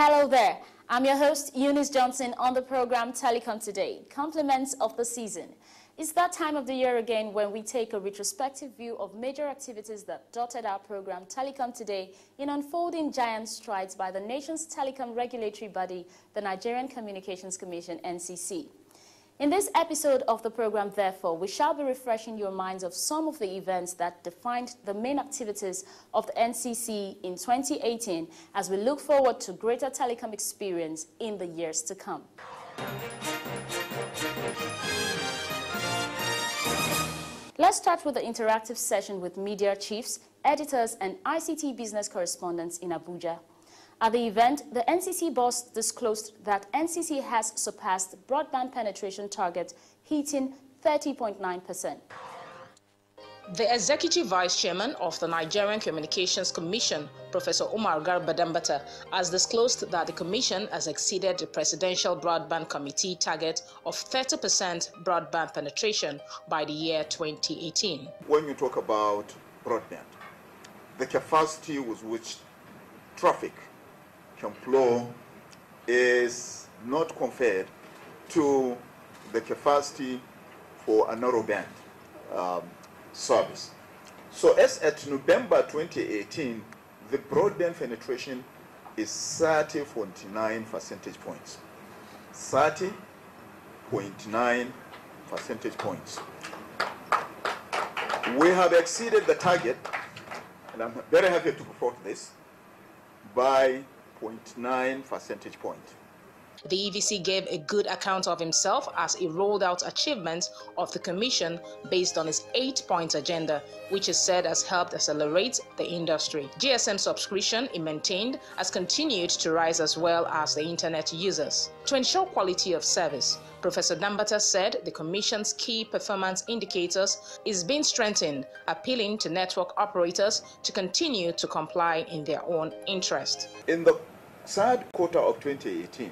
Hello there, I'm your host Eunice Johnson on the program Telecom Today, compliments of the season. It's that time of the year again when we take a retrospective view of major activities that dotted our program Telecom Today in unfolding giant strides by the nation's telecom regulatory body, the Nigerian Communications Commission, NCC. In this episode of the program, therefore, we shall be refreshing your minds of some of the events that defined the main activities of the NCC in 2018 as we look forward to greater telecom experience in the years to come. Let's start with the interactive session with media chiefs, editors, and ICT business correspondents in Abuja. At the event, the NCC boss disclosed that NCC has surpassed broadband penetration target, hitting 30.9%. The Executive Vice Chairman of the Nigerian Communications Commission, Professor Umar Garba Dambata, has disclosed that the Commission has exceeded the Presidential Broadband Committee target of 30% broadband penetration by the year 2018. When you talk about broadband, the capacity with which traffic can flow is not compared to the capacity for a narrowband service. So as at November 2018, the broadband penetration is 30.9 percentage points. 30.9 percentage points. We have exceeded the target, and I'm very happy to report this, by 0.9 percentage point. The EVC gave a good account of himself as he rolled out achievements of the Commission based on his 8-point agenda, which he said has helped accelerate the industry. GSM subscription, he maintained, has continued to rise as well as the internet users. To ensure quality of service, Professor Dambata said the Commission's key performance indicators is being strengthened, appealing to network operators to continue to comply in their own interest. In the third quarter of 2018,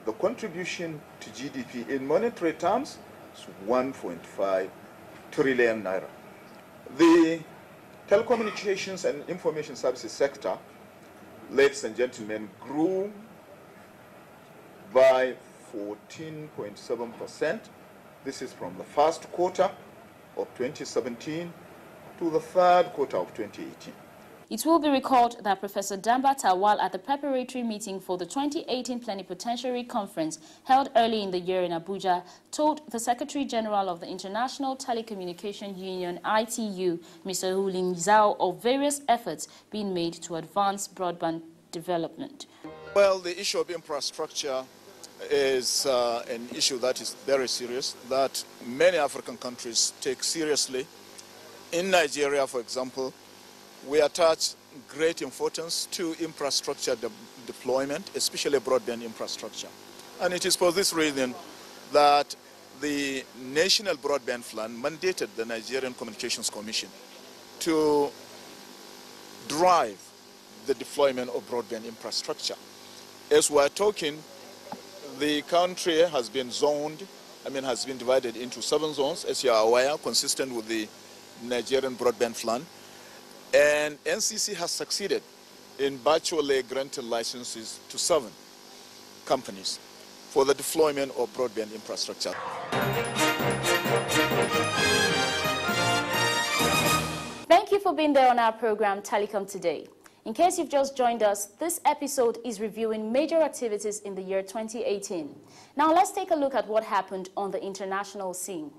the contribution to GDP in monetary terms is 1.5 trillion naira. The telecommunications and information services sector, ladies and gentlemen, grew by 14.7%. This is from the first quarter of 2017 to the third quarter of 2018. It will be recalled that Professor Dambata, while at the preparatory meeting for the 2018 Plenipotentiary Conference held early in the year in Abuja, told the Secretary General of the International Telecommunication Union, ITU, Mr. Hu Lingzhao, of various efforts being made to advance broadband development. Well, the issue of infrastructure is an issue that is very serious, that many African countries take seriously. In Nigeria, for example, we attach great importance to infrastructure deployment, especially broadband infrastructure. And it is for this reason that the National Broadband Plan mandated the Nigerian Communications Commission to drive the deployment of broadband infrastructure. As we're talking, the country has been has been divided into 7 zones, as you are aware, consistent with the Nigerian Broadband Plan. And NCC has succeeded in virtually granting licenses to 7 companies for the deployment of broadband infrastructure. Thank you for being there on our program Telecom Today. In case you've just joined us, this episode is reviewing major activities in the year 2018. Now let's take a look at what happened on the international scene.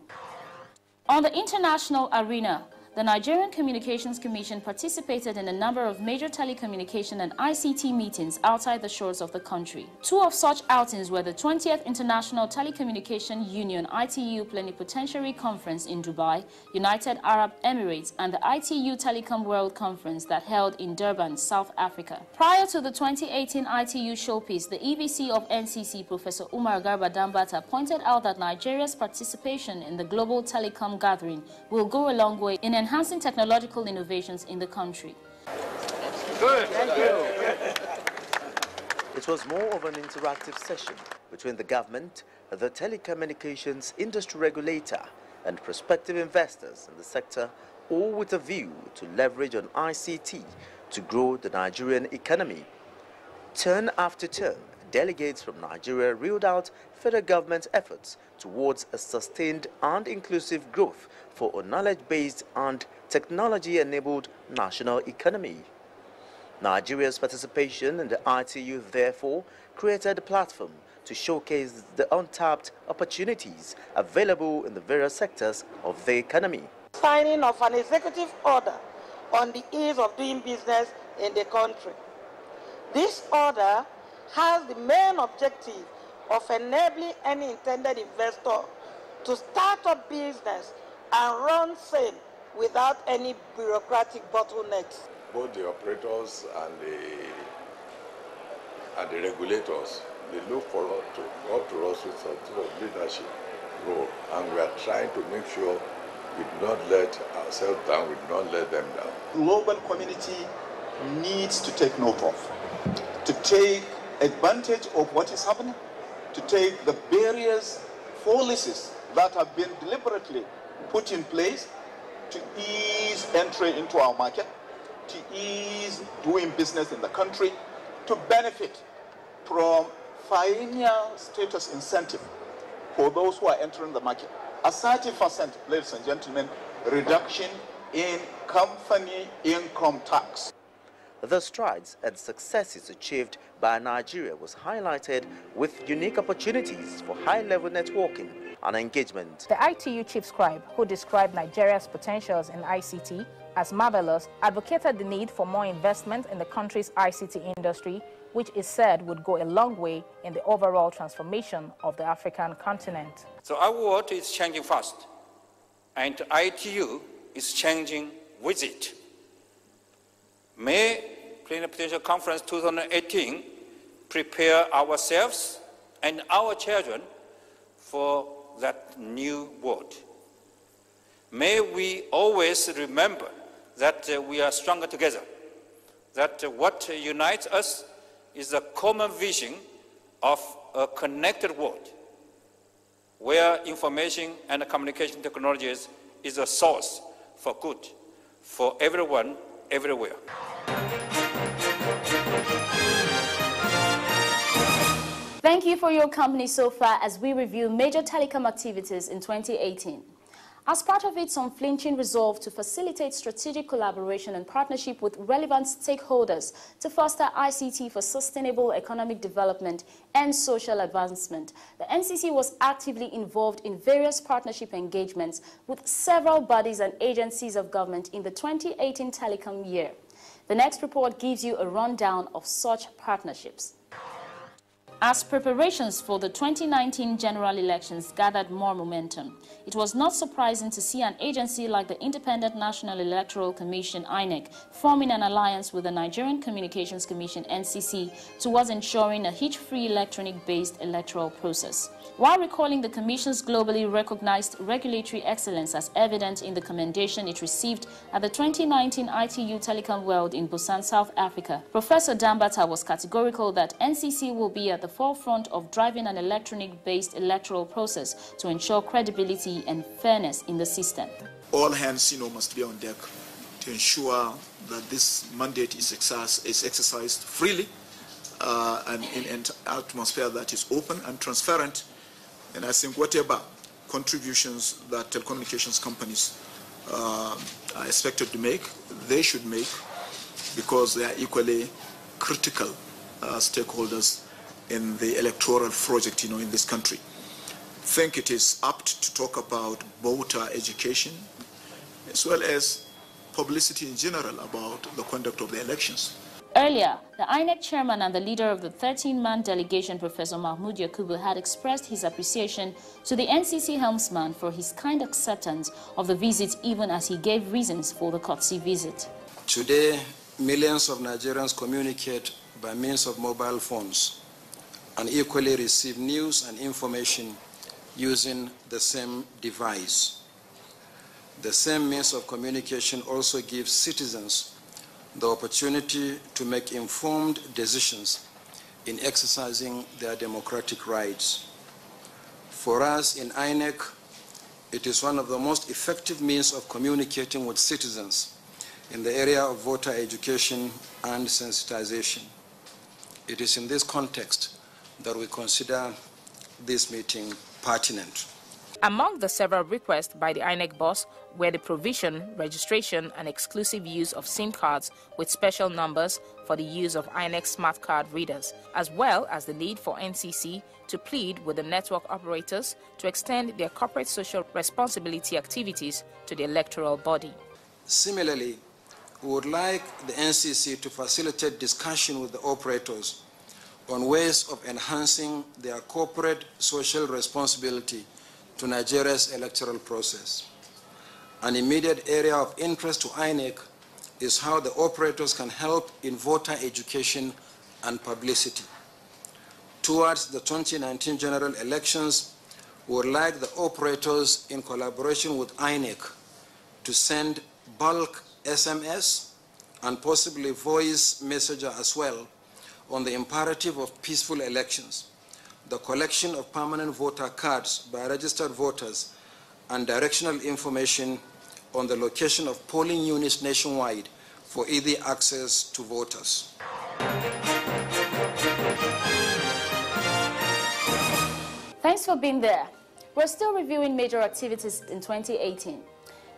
On the international arena, the Nigerian Communications Commission participated in a number of major telecommunication and ICT meetings outside the shores of the country. 2 of such outings were the 20th International Telecommunication Union ITU Plenipotentiary Conference in Dubai, United Arab Emirates, and the ITU Telecom World Conference that held in Durban, South Africa. Prior to the 2018 ITU showpiece, the EVC of NCC, Professor Umar Garba Dambata, pointed out that Nigeria's participation in the global telecom gathering will go a long way in enhancing technological innovations in the country. Good. Thank you. It was more of an interactive session between the government, the telecommunications industry regulator, and prospective investors in the sector, all with a view to leverage on ICT to grow the Nigerian economy. Turn after turn, delegates from Nigeria reeled out federal government's efforts towards a sustained and inclusive growth for a knowledge-based and technology-enabled national economy. Nigeria's participation in the ITU therefore created a platform to showcase the untapped opportunities available in the various sectors of the economy. Signing of an executive order on the ease of doing business in the country. This order has the main objective of enabling any intended investor to start up business and run sane without any bureaucratic bottlenecks. Both the operators and the regulators, they look forward to up to us with some sort of leadership role, and we are trying to make sure we do not let ourselves down, we do not let them down. The global community needs to take note of, to take advantage of what is happening, to take the various policies that have been deliberately put in place to ease entry into our market, to ease doing business in the country, to benefit from pioneer status incentive for those who are entering the market. A 30%, ladies and gentlemen, reduction in company income tax. The strides and successes achieved by Nigeria was highlighted with unique opportunities for high-level networking and engagement. The ITU chief scribe, who described Nigeria's potentials in ICT as marvelous, advocated the need for more investment in the country's ICT industry, which is said would go a long way in the overall transformation of the African continent. So our world is changing fast, and ITU is changing with it. May Plenipotentiary Conference 2018 prepare ourselves and our children for that new world. May we always remember that we are stronger together, that what unites us is a common vision of a connected world, where information and communication technologies is a source for good for everyone, everywhere. Thank you for your company so far as we review major telecom activities in 2018. As part of its unflinching resolve to facilitate strategic collaboration and partnership with relevant stakeholders to foster ICT for sustainable economic development and social advancement, the NCC was actively involved in various partnership engagements with several bodies and agencies of government in the 2018 telecom year. The next report gives you a rundown of such partnerships. As preparations for the 2019 general elections gathered more momentum, it was not surprising to see an agency like the Independent National Electoral Commission, INEC, forming an alliance with the Nigerian Communications Commission, NCC, towards ensuring a hitch-free electronic-based electoral process. While recalling the Commission's globally recognized regulatory excellence as evident in the commendation it received at the 2019 ITU Telecom World in Busan, South Africa, Professor Dambata was categorical that NCC will be at the forefront of driving an electronic-based electoral process to ensure credibility and fairness in the system. All hands, must be on deck to ensure that this mandate is exercised freely and in an atmosphere that is open and transparent. And I think whatever contributions that telecommunications companies are expected to make, they should make, because they are equally critical stakeholders in the electoral project, in this country. I think it is apt to talk about voter education as well as publicity in general about the conduct of the elections. Earlier, the INEC chairman and the leader of the 13-man delegation, Professor Mahmoud Yakubu, had expressed his appreciation to the NCC helmsman for his kind acceptance of the visit, even as he gave reasons for the courtesy visit. Today, millions of Nigerians communicate by means of mobile phones and equally receive news and information using the same device. The same means of communication also gives citizens the opportunity to make informed decisions in exercising their democratic rights. For us in INEC, it is one of the most effective means of communicating with citizens in the area of voter education and sensitization. It is in this context that we consider this meeting pertinent. Among the several requests by the INEC boss were the provision, registration, and exclusive use of SIM cards with special numbers for the use of INEC smart card readers, as well as the need for NCC to plead with the network operators to extend their corporate social responsibility activities to the electoral body. Similarly, we would like the NCC to facilitate discussion with the operators on ways of enhancing their corporate social responsibility to Nigeria's electoral process. An immediate area of interest to INEC is how the operators can help in voter education and publicity. Towards the 2019 general elections, we would like the operators, in collaboration with INEC, to send bulk SMS and possibly voice messenger as well on the imperative of peaceful elections, the collection of permanent voter cards by registered voters, and directional information on the location of polling units nationwide for easy access to voters. Thanks for being there. We're still reviewing major activities in 2018.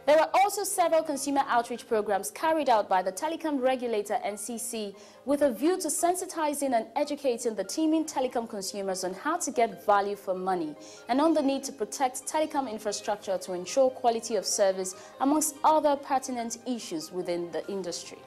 There were also several consumer outreach programs carried out by the telecom regulator NCC with a view to sensitizing and educating the teeming telecom consumers on how to get value for money and on the need to protect telecom infrastructure to ensure quality of service, amongst other pertinent issues within the industry.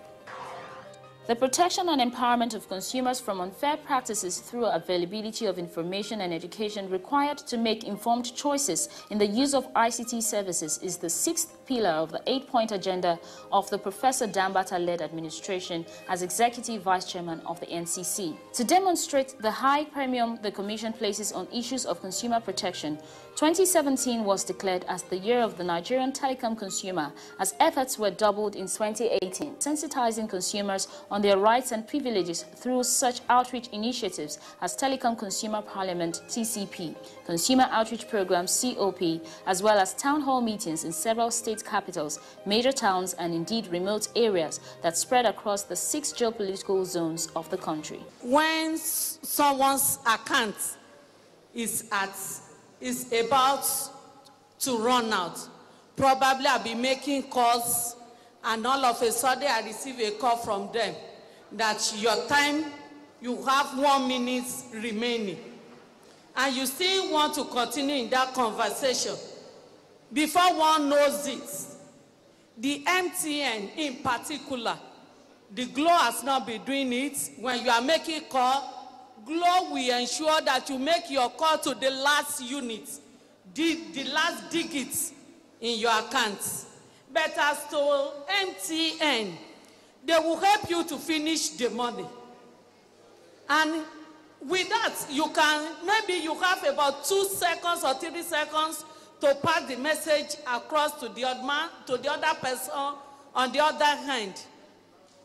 The protection and empowerment of consumers from unfair practices through availability of information and education required to make informed choices in the use of ICT services is the sixth pillar of the 8-point agenda of the Professor Dambata-led administration as Executive Vice Chairman of the NCC. To demonstrate the high premium the Commission places on issues of consumer protection, 2017 was declared as the year of the Nigerian telecom consumer, as efforts were doubled in 2018, sensitizing consumers on their rights and privileges through such outreach initiatives as Telecom Consumer Parliament (TCP), Consumer Outreach Program (COP), as well as town hall meetings in several state capitals, major towns, and indeed remote areas that spread across the 6 geopolitical zones of the country. When someone's account is about to run out, probably I'll be making calls, and all of a sudden I receive a call from them that your time, you have 1 minute remaining, and you still want to continue in that conversation. Before one knows it, the MTN in particular, the Glo has not been doing it. When you are making a call, Glo will ensure that you make your call to the last unit, the last digit in your account. But as to MTN, they will help you to finish the money. And with that, you can, maybe you have about 2 seconds or 3 seconds to pass the message across to the other person on the other hand.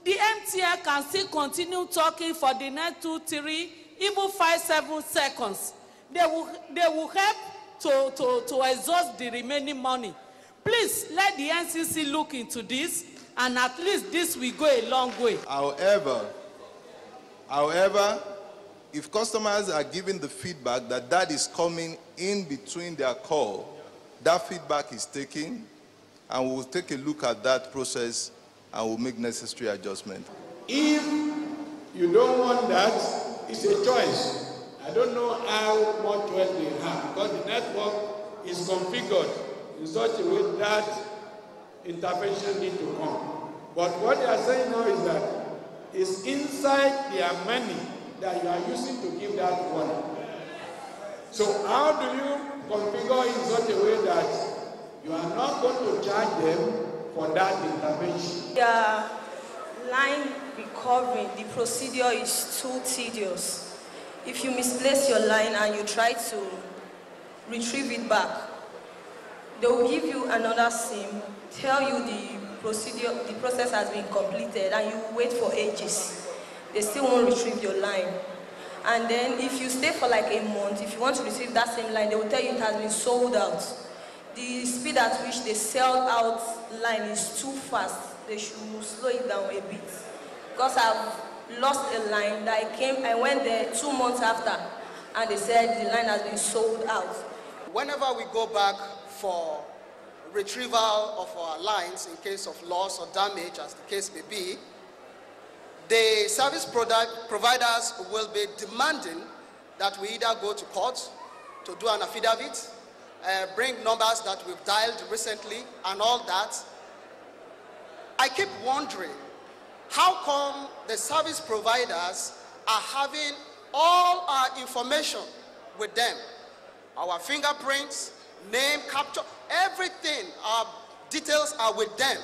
The MTN can still continue talking for the next 2, 3, even 5, 7 seconds. They will help to exhaust the remaining money. Please let the NCC look into this, and at least this will go a long way. However, if customers are giving the feedback that is coming in between their call, that feedback is taken, and we'll take a look at that process and we'll make necessary adjustment. If you don't want that, it's a choice. I don't know how much choice they have, because the network is configured in such a way that intervention needs to come. But what they are saying now is that it's inside their money that you are using to give that warning. So how do you configure in such a way that you are not going to charge them for that intervention? The line recovery, the procedure is too tedious. If you misplace your line and you try to retrieve it back, they will give you another SIM, tell you the process has been completed, and you wait for ages. They still won't retrieve your line. And then if you stay for like a month, if you want to receive that same line, they will tell you it has been sold out. The speed at which they sell out line is too fast. They should slow it down a bit. Because I've lost a line that I went there 2 months after, and they said the line has been sold out. Whenever we go back for retrieval of our lines in case of loss or damage, as the case may be, the service providers will be demanding that we either go to court to do an affidavit, bring numbers that we've dialed recently and all that. I keep wondering, how come the service providers are having all our information with them? Our fingerprints, name, capture, everything, our details are with them.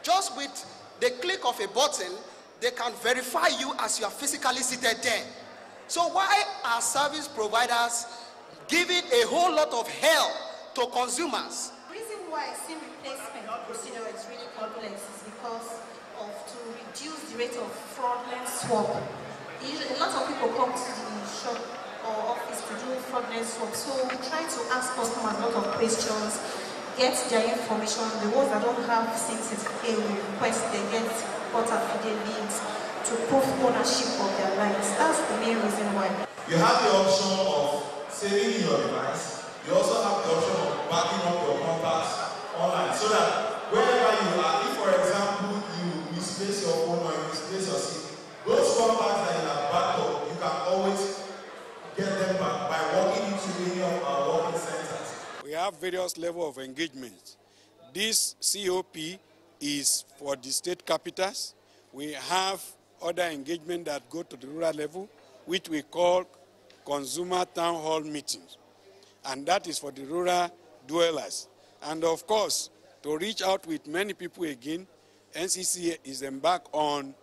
Just with the click of a button, they can verify you as you are physically seated there. So why are service providers giving a whole lot of hell to consumers? The reason why SIM replacement procedure is really complex is because of to reduce the rate of fraudulent swap. Usually, a lot of people come to the shop or office to do fraudulent swap. So we try to ask customers a lot of questions, get their information. The ones that don't have SIM certificate, we request they get port affidavits to prove ownership of their lines. That's the main reason why. You have the option of saving your device. You also have the option of backing up your contacts online, so that wherever you are, if for example you misplace your phone or you misplace your SIM, those contacts that you have backed up, you can always get them back by walking into any of our working centers. We have various levels of engagement. This COP is for the state capitals. We have other engagement that go to the rural level, which we call consumer town hall meetings. And that is for the rural dwellers. And of course, to reach out with many people again, NCC is embarked on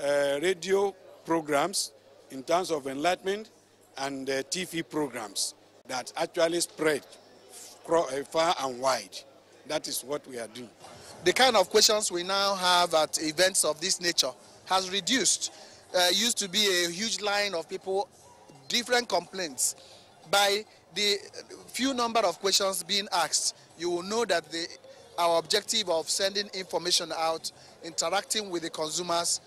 radio programs in terms of enlightenment and TV programs that actually spread far and wide. That is what we are doing. The kind of questions we now have at events of this nature has reduced. Used to be a huge line of people, different complaints. By the few number of questions being asked, you will know that our objective of sending information out, interacting with the consumers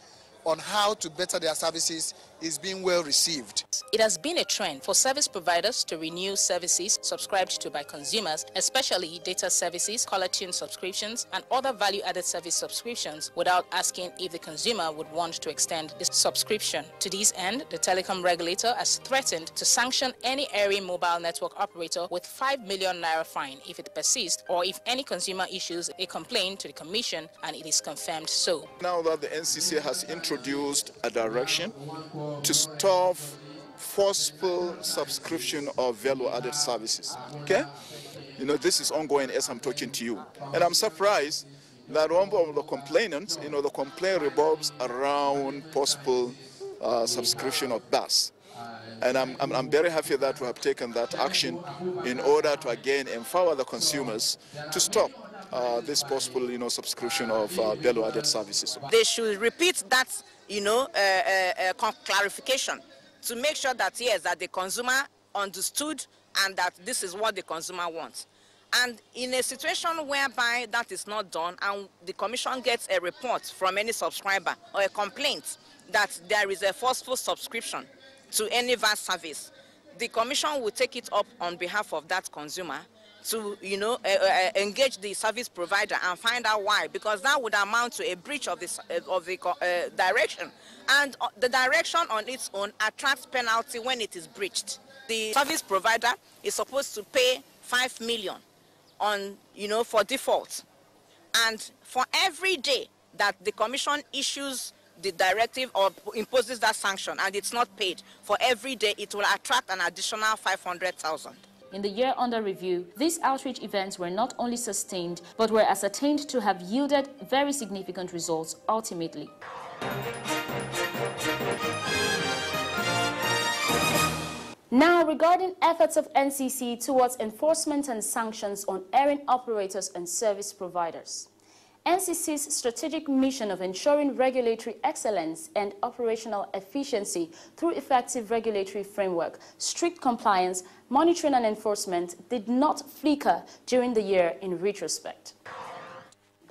on how to better their services is being well received. It has been a trend for service providers to renew services subscribed to by consumers, especially data services, caller tune subscriptions, and other value-added service subscriptions without asking if the consumer would want to extend the subscription. To this end, the telecom regulator has threatened to sanction any erring mobile network operator with 5 million naira fine if it persists or if any consumer issues a complaint to the commission and it is confirmed so. Now that the NCC has introduced a direction to stop forceful subscription of value-added services, okay? You know, this is ongoing as I'm talking to you. And I'm surprised that one of the complainants, you know, the complaint revolves around possible subscription of bus. And I'm very happy that we have taken that action in order to again empower the consumers to stop this possible, you know, subscription of value-added services. They should repeat that, you know, clarification to make sure that, yes, that the consumer understood and that this is what the consumer wants. And in a situation whereby that is not done and the commission gets a report from any subscriber or a complaint that there is a forceful subscription to any VAS service, the commission will take it up on behalf of that consumer to, you know, engage the service provider and find out why, because that would amount to a breach of the direction. And the direction on its own attracts penalty when it is breached. The service provider is supposed to pay 5 million on, you know, for default. And for every day that the commission issues the directive or imposes that sanction and it's not paid, for every day it will attract an additional 500,000. In the year under review, these outreach events were not only sustained, but were ascertained to have yielded very significant results ultimately. Now, regarding efforts of NCC towards enforcement and sanctions on erring operators and service providers. NCC's strategic mission of ensuring regulatory excellence and operational efficiency through effective regulatory framework, strict compliance, monitoring and enforcement did not flicker during the year in retrospect.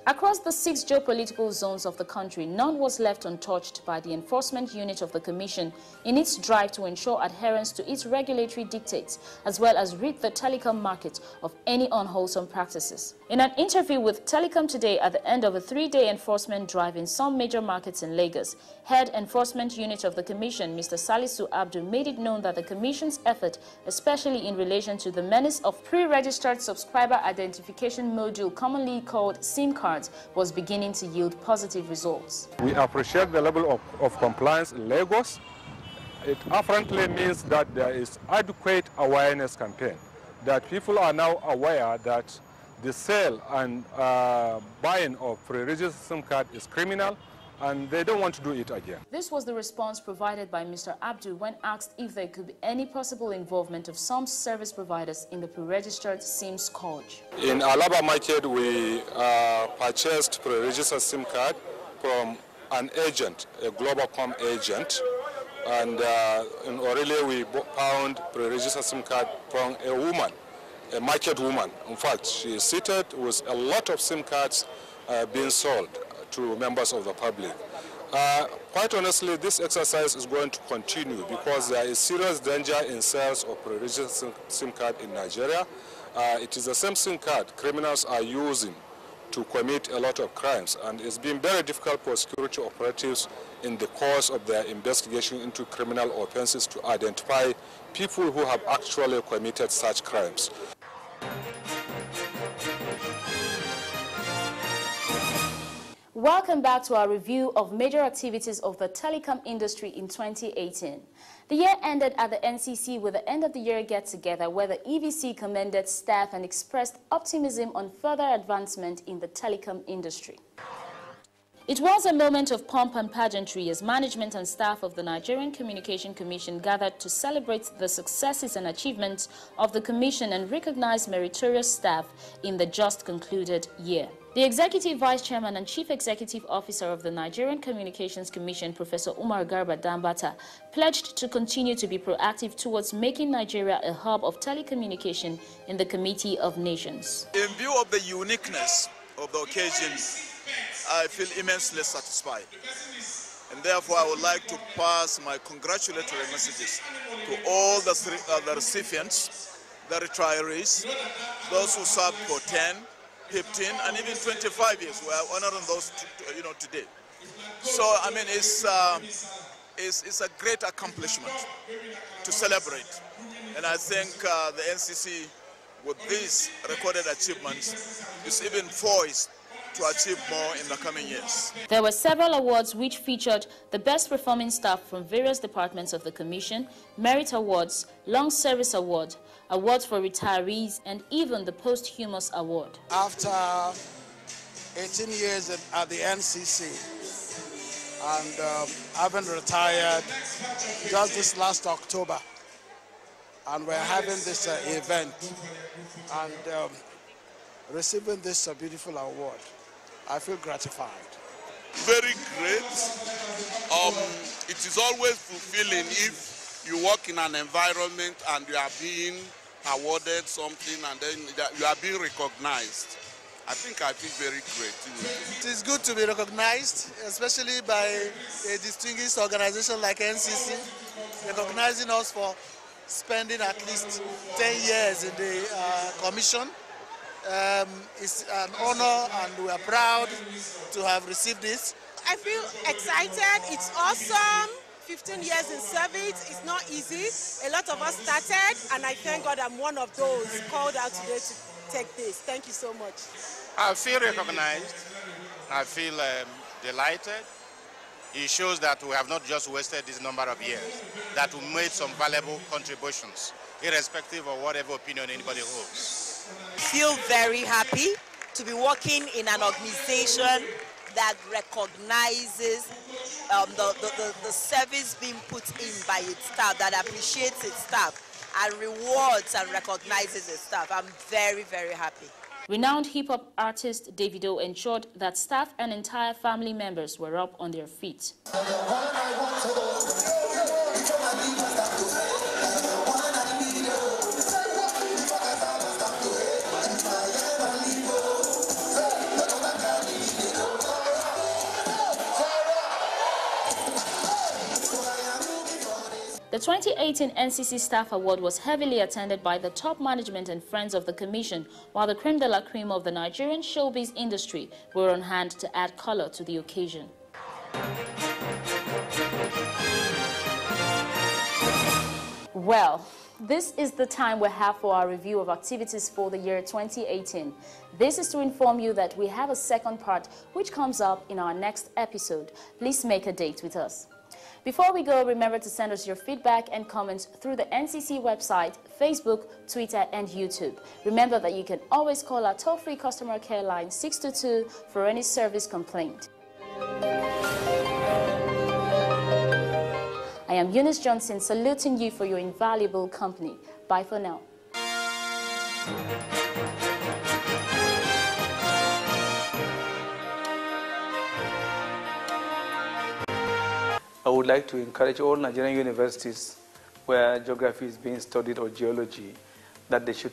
Across the 6 geopolitical zones of the country, none was left untouched by the enforcement unit of the Commission in its drive to ensure adherence to its regulatory dictates, as well as rid the telecom market of any unwholesome practices. In an interview with Telecom Today at the end of a 3-day enforcement drive in some major markets in Lagos, Head Enforcement Unit of the Commission, Mr. Salisu Abdu, made it known that the Commission's effort, especially in relation to the menace of pre-registered subscriber identification module, commonly called SIM cards, was beginning to yield positive results. We appreciate the level of compliance in Lagos. It apparently means that there is adequate awareness campaign, that people are now aware that the sale and buying of pre-registered SIM card is criminal, and they don't want to do it again. This was the response provided by Mr. Abdu when asked if there could be any possible involvement of some service providers in the pre-registered SIM scourge. In Alaba market, we purchased pre-registered SIM card from an agent, a Globacom agent, and in Aurelia we found pre-registered SIM card from a woman, a market woman. In fact, she is seated with a lot of SIM cards being sold to members of the public. Quite honestly, this exercise is going to continue because there is serious danger in sales of pre-registered SIM card in Nigeria. It is the same SIM card criminals are using to commit a lot of crimes, and it's been very difficult for security operatives in the course of their investigation into criminal offenses to identify people who have actually committed such crimes. Welcome back to our review of major activities of the telecom industry in 2018. The year ended at the NCC with the end-of-the-year get-together where the EVC commended staff and expressed optimism on further advancement in the telecom industry. It was a moment of pomp and pageantry as management and staff of the Nigerian Communication Commission gathered to celebrate the successes and achievements of the Commission and recognize meritorious staff in the just concluded year. The Executive Vice Chairman and Chief Executive Officer of the Nigerian Communications Commission, Professor Umar Garba Dambata, pledged to continue to be proactive towards making Nigeria a hub of telecommunication in the Committee of Nations. In view of the uniqueness of the occasion, I feel immensely satisfied. And therefore, I would like to pass my congratulatory messages to all the recipients, the retirees, those who served for 10, 15, and even 25 years. We are honoring those, today. So, I mean, it's a great accomplishment to celebrate. And I think the NCC, with these recorded achievements, is even poised to achieve more in the coming years. There were several awards which featured the best performing staff from various departments of the Commission, Merit Awards, Long Service Award, awards for retirees, and even the Posthumous Award. After 18 years at the NCC and having retired just this last October, and we're having this event and receiving this beautiful award, I feel gratified. Very great. It is always fulfilling if you work in an environment and you are being awarded something and then you are being recognized. I think I feel very great. It is good to be recognized, especially by a distinguished organization like NCC, recognizing us for spending at least 10 years in the commission. It's an honor and we are proud to have received this. I feel excited. It's awesome. 15 years in service. It's not easy. A lot of us started, and I thank God I'm one of those called out today to take this. Thank you so much. I feel recognized. I feel delighted. It shows that we have not just wasted this number of years, that we made some valuable contributions, irrespective of whatever opinion anybody holds. I feel very happy to be working in an organization that recognizes the service being put in by its staff, that appreciates its staff, and rewards and recognizes its staff. I'm very, very happy. Renowned hip-hop artist Davido ensured that staff and entire family members were up on their feet. The 2018 NCC Staff Award was heavily attended by the top management and friends of the Commission, while the creme de la creme of the Nigerian showbiz industry were on hand to add color to the occasion. Well, this is the time we have for our review of activities for the year 2018. This is to inform you that we have a second part which comes up in our next episode. Please make a date with us. Before we go, remember to send us your feedback and comments through the NCC website, Facebook, Twitter, and YouTube. Remember that you can always call our toll-free customer care line 622 for any service complaint. I am Eunice Johnson, saluting you for your invaluable company. Bye for now. I would like to encourage all Nigerian universities where geography is being studied or geology that they should